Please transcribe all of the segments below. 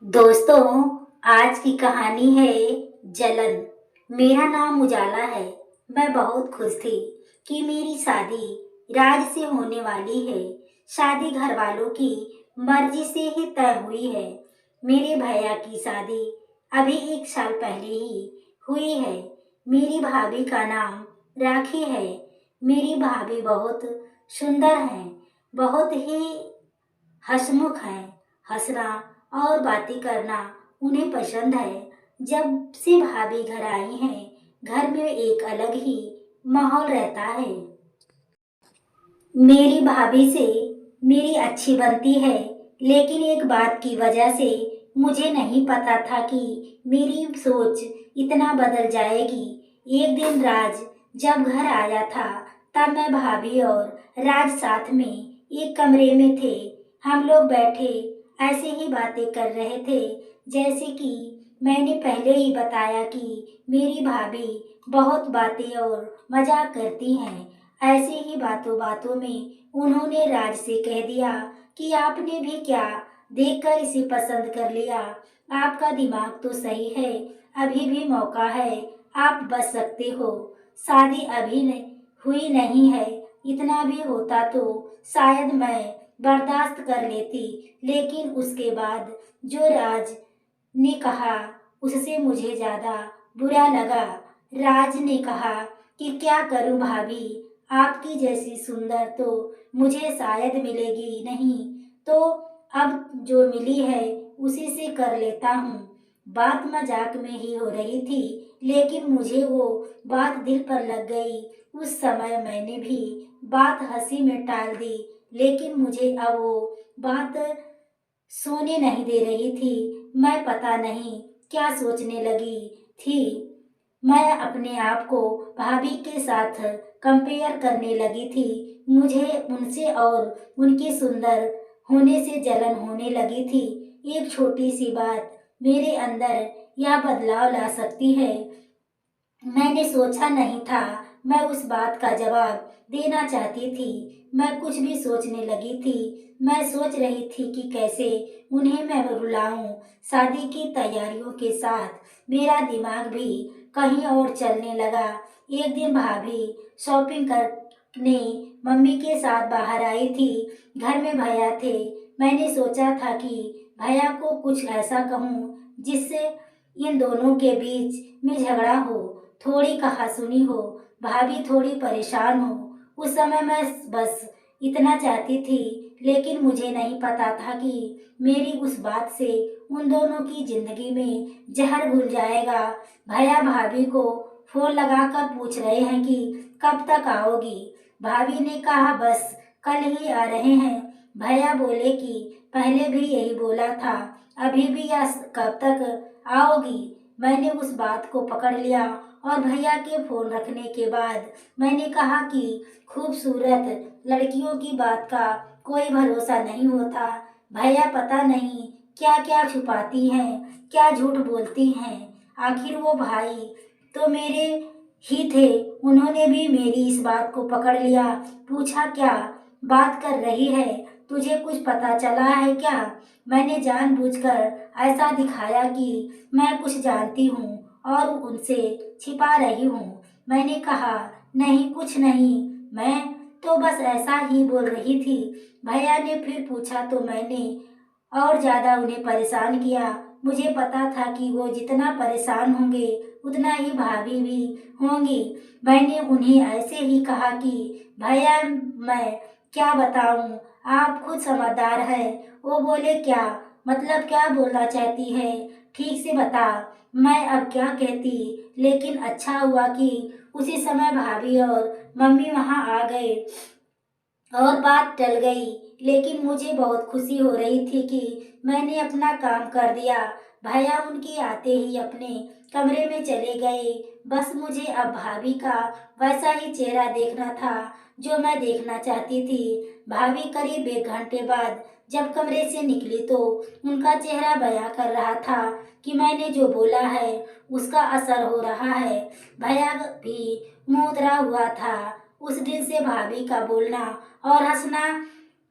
दोस्तों, आज की कहानी है जलन। मेरा नाम उजाला है। मैं बहुत खुश थी कि मेरी शादी राज से होने वाली है। शादी घर वालों की मर्जी से ही तय हुई है। मेरे भैया की शादी अभी 1 साल पहले ही हुई है। मेरी भाभी का नाम राखी है। मेरी भाभी बहुत सुंदर है, बहुत ही हंसमुख हैं। हंसना और बातें करना उन्हें पसंद है। जब से भाभी घर आई हैं, घर में एक अलग ही माहौल रहता है। मेरी भाभी से मेरी अच्छी बनती है, लेकिन एक बात की वजह से मुझे नहीं पता था कि मेरी सोच इतना बदल जाएगी। एक दिन राज जब घर आया था, तब मैं भाभी और राज साथ में एक कमरे में थे। हम लोग बैठे ऐसे ही बातें कर रहे थे, जैसे कि मैंने पहले ही बताया कि मेरी भाभी बहुत बातें और मजाक करती हैं। ऐसे ही बातों बातों में उन्होंने राज से कह दिया कि आपने भी क्या देखकर इसे पसंद कर लिया। आपका दिमाग तो सही है, अभी भी मौका है, आप बच सकते हो। शादी अभी हुई नहीं है। इतना भी होता तो शायद मैं बर्दाश्त कर लेती, लेकिन उसके बाद जो राज ने कहा उससे मुझे ज्यादा बुरा लगा। राज ने कहा कि क्या करूं भाभी, आपकी जैसी सुंदर तो मुझे शायद मिलेगी नहीं, तो अब जो मिली है उसी से कर लेता हूँ। बात मजाक में ही हो रही थी, लेकिन मुझे वो बात दिल पर लग गई। उस समय मैंने भी बात हंसी में टाल दी, लेकिन मुझे अब वो बात सोने नहीं दे रही थी। मैं पता नहीं क्या सोचने लगी थी। मैं अपने आप को भाभी के साथ कंपेयर करने लगी थी। मुझे उनसे और उनकी सुंदर होने से जलन होने लगी थी। एक छोटी सी बात मेरे अंदर यह बदलाव ला सकती है। मैंने सोचा नहीं था। मैं उस बात का जवाब देना चाहती थी। मैं कुछ भी सोचने लगी थी। मैं सोच रही थी कि कैसे उन्हें मैं रुलाऊं। शादी की तैयारियों के साथ मेरा दिमाग भी कहीं और चलने लगा। एक दिन भाभी शॉपिंग करने मम्मी के साथ बाहर आई थी। घर में भैया थे। मैंने सोचा था कि भैया को कुछ ऐसा कहूँ जिससे इन दोनों के बीच में झगड़ा हो, थोड़ी कहासुनी हो, भाभी थोड़ी परेशान हो। उस समय मैं बस इतना चाहती थी, लेकिन मुझे नहीं पता था कि मेरी उस बात से उन दोनों की जिंदगी में जहर घुल जाएगा। भैया भाभी को फोन लगाकर पूछ रहे हैं कि कब तक आओगी। भाभी ने कहा बस कल ही आ रहे हैं। भैया बोले कि पहले भी यही बोला था, अभी भी या कब तक आओगी। मैंने उस बात को पकड़ लिया और भैया के फोन रखने के बाद मैंने कहा कि खूबसूरत लड़कियों की बात का कोई भरोसा नहीं होता। भैया पता नहीं क्या क्या छुपाती हैं, क्या झूठ बोलती हैं। आखिर वो भाई तो मेरे ही थे। उन्होंने भी मेरी इस बात को पकड़ लिया। पूछा क्या बात कर रही है, तुझे कुछ पता चला है क्या। मैंने जानबूझकर ऐसा दिखाया कि मैं कुछ जानती हूँ और उनसे छिपा रही हूँ। मैंने कहा नहीं, कुछ नहीं, मैं तो बस ऐसा ही बोल रही थी। भैया ने फिर पूछा तो मैंने और ज्यादा उन्हें परेशान किया। मुझे पता था कि वो जितना परेशान होंगे उतना ही भाभी भी होंगी। मैंने उन्हें ऐसे ही कहा कि भैया मैं क्या बताऊं, आप खुद समझदार है। वो बोले क्या मतलब, क्या बोलना चाहती है, ठीक से बता। मैं अब क्या कहती, लेकिन अच्छा हुआ कि उसी समय भाभी और मम्मी वहां आ गए और बात टल गई। लेकिन मुझे बहुत खुशी हो रही थी कि मैंने अपना काम कर दिया। भैया उनके आते ही अपने कमरे में चले गए। बस मुझे अब भाभी का वैसा ही चेहरा देखना था जो मैं देखना चाहती थी। भाभी करीब 1 घंटे बाद जब कमरे से निकली तो उनका चेहरा बयां कर रहा था कि मैंने जो बोला है उसका असर हो रहा है। भैया भी मुंह उतरा हुआ था। उस दिन से भाभी का बोलना और हंसना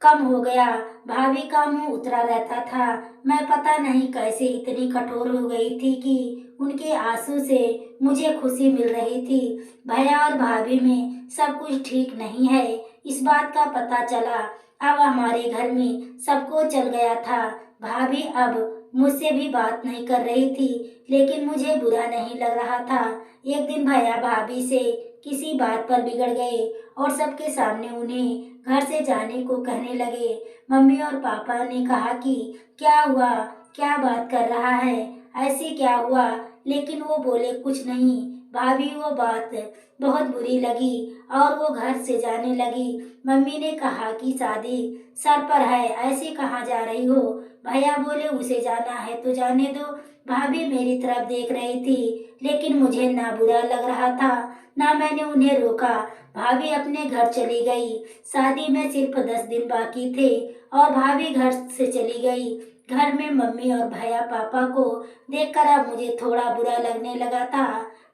कम हो गया। भाभी का मुंह उतरा रहता था। मैं पता नहीं कैसे इतनी कठोर हो गई थी कि उनके आंसू से मुझे खुशी मिल रही थी। भैया और भाभी में सब कुछ ठीक नहीं है, इस बात का पता चला अब हमारे घर में सबको चल गया था। भाभी अब मुझसे भी बात नहीं कर रही थी, लेकिन मुझे बुरा नहीं लग रहा था। एक दिन भैया भाभी से किसी बात पर बिगड़ गए और सबके सामने उन्हें घर से जाने को कहने लगे। मम्मी और पापा ने कहा कि क्या हुआ, क्या बात कर रहा है, ऐसे क्या हुआ, लेकिन वो बोले कुछ नहीं। भाभी वो बात बहुत बुरी लगी और वो घर से जाने लगी। मम्मी ने कहा कि शादी सर पर है, ऐसे कहाँ जा रही हो। भैया बोले उसे जाना है तो जाने दो। भाभी मेरी तरफ देख रही थी, लेकिन मुझे ना बुरा लग रहा था ना मैंने उन्हें रोका। भाभी अपने घर चली गई। शादी में सिर्फ 10 दिन बाकी थे और भाभी घर से चली गई। घर में मम्मी और भैया पापा को देखकर अब मुझे थोड़ा बुरा लगने लगा था,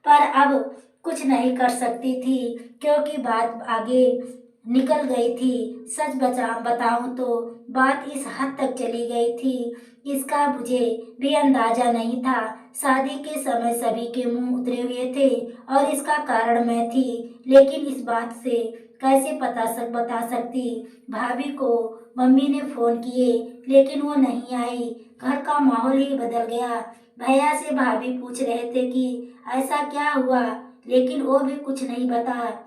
पर अब कुछ नहीं कर सकती थी क्योंकि बात आगे निकल गई थी। सच बताऊं तो बात इस हद तक चली गई थी, इसका मुझे भी अंदाजा नहीं था। शादी के समय सभी के मुंह उतरे हुए थे और इसका कारण मैं थी, लेकिन इस बात से कैसे बता सकती। भाभी को मम्मी ने फोन किए, लेकिन वो नहीं आई। घर का माहौल ही बदल गया। भैया से भाभी पूछ रहे थे कि ऐसा क्या हुआ, लेकिन वो भी कुछ नहीं बता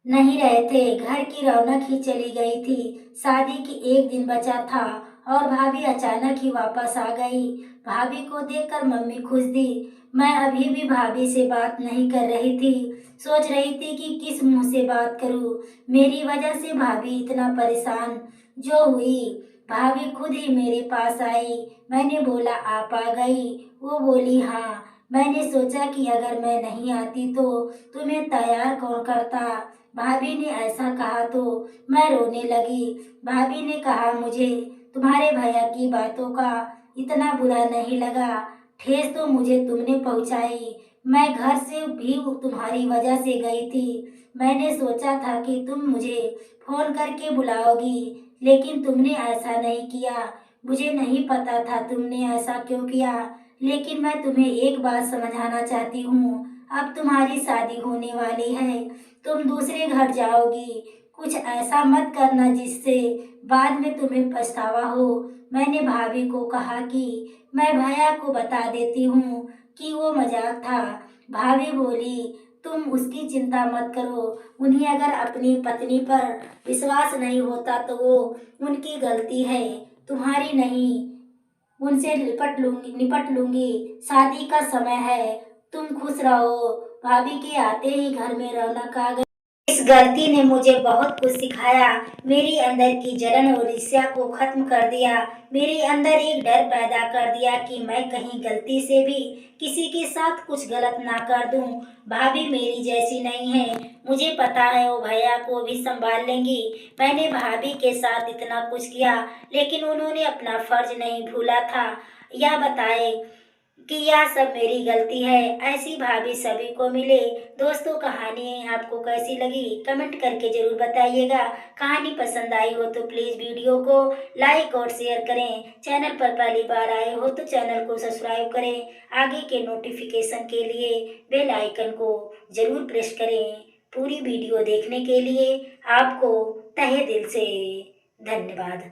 नहीं रहे थे। घर की रौनक ही चली गई थी। शादी की एक दिन बचा था और भाभी अचानक ही वापस आ गई। भाभी को देखकर मम्मी खुश थी। मैं अभी भी भाभी से बात नहीं कर रही थी। सोच रही थी कि किस मुंह से बात करूं। मेरी वजह से भाभी इतना परेशान जो हुई। भाभी खुद ही मेरे पास आई। मैंने बोला आप आ गई। वो बोली हाँ। मैंने सोचा कि अगर मैं नहीं आती तो तुम्हें तैयार कौन करता। भाभी ने ऐसा कहा तो मैं रोने लगी। भाभी ने कहा मुझे तुम्हारे भैया की बातों का इतना बुरा नहीं लगा। ठेस तो मुझे तुमने पहुंचाई। मैं घर से भी तुम्हारी वजह से गई थी। मैंने सोचा था कि तुम मुझे फोन करके बुलाओगी, लेकिन तुमने ऐसा नहीं किया। मुझे नहीं पता था तुमने ऐसा क्यों किया, लेकिन मैं तुम्हें एक बात समझाना चाहती हूँ। अब तुम्हारी शादी होने वाली है, तुम दूसरे घर जाओगी। कुछ ऐसा मत करना जिससे बाद में तुम्हें पछतावा हो। मैंने भाभी को कहा कि मैं भैया को बता देती हूँ कि वो मजाक था। भाभी बोली तुम उसकी चिंता मत करो। उन्हें अगर अपनी पत्नी पर विश्वास नहीं होता तो वो उनकी गलती है, तुम्हारी नहीं। उनसे निपट लूंगी। शादी का समय है, तुम खुश रहो। भाभी के आते ही घर में रौनक आ गई। इस गलती ने मुझे बहुत कुछ सिखाया। मेरी अंदर की जलन और ईर्ष्या को खत्म कर दिया। मेरे अंदर एक डर पैदा कर दिया कि मैं कहीं गलती से भी किसी के साथ कुछ गलत ना कर दूं। भाभी मेरी जैसी नहीं है, मुझे पता है वो भैया को भी संभाल लेंगी। मैंने भाभी के साथ इतना कुछ किया, लेकिन उन्होंने अपना फर्ज नहीं भूला था। यह बताए कि यह सब मेरी गलती है। ऐसी भाभी सभी को मिले। दोस्तों कहानी आपको कैसी लगी कमेंट करके जरूर बताइएगा। कहानी पसंद आई हो तो प्लीज़ वीडियो को लाइक और शेयर करें। चैनल पर पहली बार आए हो तो चैनल को सब्सक्राइब करें। आगे के नोटिफिकेशन के लिए बेल आइकन को जरूर प्रेस करें। पूरी वीडियो देखने के लिए आपको तहे दिल से धन्यवाद।